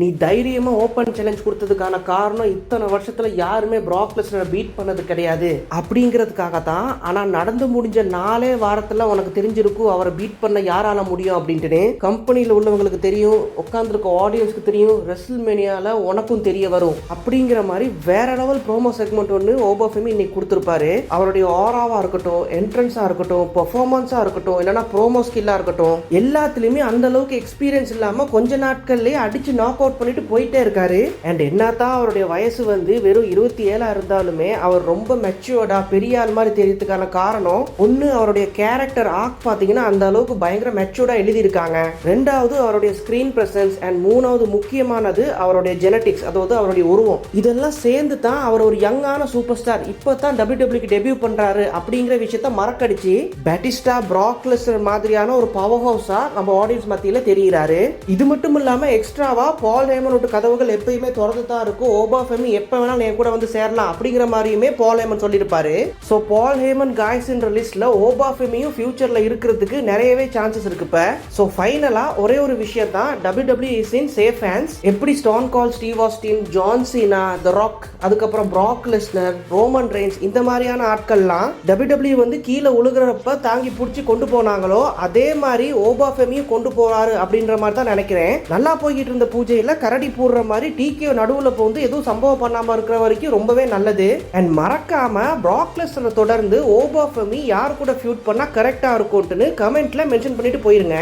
நீ தைரியமா open challenge கொடுத்ததுக்கான காரணம் இத்தனை வருஷத்துல யாருமே பிராக் லெஸ்னரை பீட் பண்ணது கிடையாது அப்படிங்கிறதுக்காக தான். ஆனா நடந்து முடிஞ்ச 4 வாரத்துல உனக்கு தெரிஞ்சிருக்கும் அவரை பீட் பண்ண யாரால முடியும் அப்படின்ட்டு. கம்பெனியில் உள்ளவங்களுக்கு தெரியும், உட்காந்துருக்க ஆடியன்ஸ்க்கு தெரியும், ரெஸ்ல்மேனியால உனக்கும் தெரிய வரும் அப்படிங்கிற மாதிரி வேற லெவல் ப்ரோமோ செக்மெண்ட் ஒன்று ஓபாஃபெமி இன்னைக்கு கொடுத்துருப்பாரு. அவருடைய ஆராவா இருக்கட்டும், என்ட்ரன்ஸா இருக்கட்டும், பெர்ஃபார்மன்ஸா இருக்கட்டும், இல்லைன்னா ப்ரோமோ ஸ்கில்லா இருக்கட்டும், எல்லாத்துலயுமே அந்த அளவுக்கு எக்ஸ்பீரியன்ஸ் இல்லாம கொஞ்ச நாட்கள்லயே அடிச்சு நாக் அவுட் பண்ணிட்டு போயிட்டே இருக்காரு. அண்ட் என்னதான் அவருடைய வயசு வெறும் 27 இருந்தாலுமே அவர் ரொம்ப மெச்சூர்டா பெரிய ஆள் மாதிரி தெரியறதுக்கான காரணம் ஒன்னு, அவருடைய கேரக்டர் ஆர்க் பாத்தீங்கன்னா அந்த அளவுக்கு பயங்கர மெச்சூர்டா எழுதியிருக்காங்க. ரெண்டாவது அவருடைய ஸ்கிரீன் பிரசன்ஸ், அண்ட் மூணாவது முக்கியமானது அவருடைய ஜெனடிக்ஸ், அதாவது அவருடைய உருவம். இதெல்லாம் சேர்ந்து தான் அவர் ஒரு யங்கான சூப்பர் ஸ்டார் இப்பதான் WWE டெபியூ பண்றாரு அப்படிங்கிற விஷயத்த மறக்கடிச்சு பேட்டிஸ்டா, பிராக் லெஸ்னர் மாதிரியான ஒரு பவர் ஹவுஸா நம்ம ஆடியன்ஸ் மத்தியில தெரிகிறாரு. இது மட்டும் இல்லாம எக்ஸ்ட்ராவா பால் ஹேமனோட கதவுகள் எப்பயுமே திறந்து தான் இருக்கும். ஓபாஃபெமி எப்ப வேணாலும் என் கூட வந்து சேரலாம் அப்படிங்கிற மாதிரியுமே பால் ஹேமன் சொல்லியிருப்பாரு. ஸோ பால் ஹேமன் காய்ஸ்ன்ற லிஸ்ட்ல ஓபாஃபெமியும் ஃபியூச்சர்ல இருக்கிறதுக்கு நிறையவே சான்சஸ் இருக்கு. இப்ப ஸோ ஃபைனலா ஒரே ஒரு விஷயம் தான், WWE is in safe hands. எப்படி ஸ்டோன் கால் ஸ்டீவ் ஆஸ்டின், ஜான் சீனா, தி ராக், அதுக்கப்புறம் பிராக் லெஸ்னர், ரோமன் ரெயின்ஸ் இந்த மாதிரியான ஆட்கள்லாம் WWE வந்து கீழே உழுகிறப்ப தாங்கி பிடிச்சி கொண்டு போனாங்களோ அதே மாதிரி ஓபாஃபெமியும் கொண்டு போறாரு அப்படின்ற மாதிரி தான் நினைக்கிறேன். நல்லா போய்கிட்டு இருந்த பூஜையில கரடி போடுற மாதிரி டிகே நடுவுல போந்து எதுவும் சம்பவம் பண்ணாம இருக்கிற வரைக்கும் ரொம்பவே நல்லது. அண்ட் மறக்காம பிராக் லெஸ்னரை தொடர்ந்து ஓபாஃபெமி யார் கூட ஃபியூட் பண்ணா கரெக்டா இருக்கும்னு கமெண்ட்ல மென்ஷன் பண்ணிட்டு போயிருங்க.